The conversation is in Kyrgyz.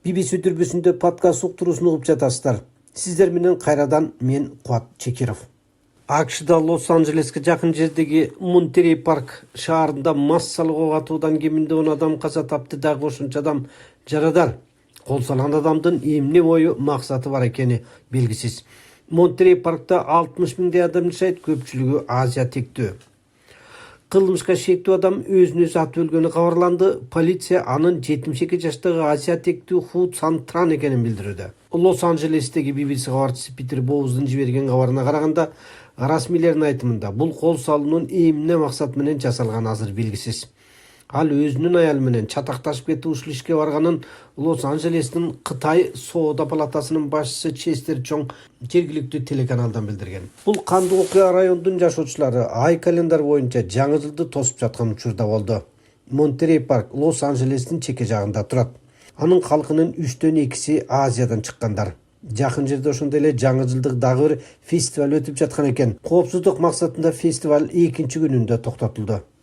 BBC дүрбүсүндө подкаст уктуруусун угуп жатасыздар. Сиздер менен кайрадан мен Куат Чекиров. АКШда Лос-Анджелеске жакын жердеги Монтерей парк шаарында массалык ок атуудан кеминде 10 адам каза тапты, дагы ошончо адам жарадар. Кол салган адамдын эмне бою максаты бар экени белгисиз. Монтерей паркта 60 миңдей адам жашайт, көпчүлүгү Азия тектүү. Кылмышка шектүү адам өзүн өзү атып өлгөнү кабарланды. Полиция анын 72 жаштагы Азия тектүү Ху Цантран экенин билдирүүдө. Лос-Анджелестеги BBC кабарчысы Питер Боуздун жиберген кабарына караганда, расмийлердин айтымында бул кол салуунун эмне максат менен жасалганы азыр белгисиз. Ал өзүнүн аялы менен чатакташып кетип ушул ишке барганын Лос-Анджелестин Кытай соода палатасынын башчысы Честер Чоң жергиликтүү телеканалдан билдирген. Бул кандуу окуя райондун жашоочулары ай календар боюнча жаңы жылды тосуп жаткан учурда болду. Монтерей парк Лос-Анджелестин чеке жагында турат. Анын калкынын 3/2 Азиядан чыккандар. Жакын жерде ошондой эле жаңы жылдык дагы бир фестиваль өтүп жаткан экен. Коопсуздук максатында фестиваль экинчи күнүндө токтотулду.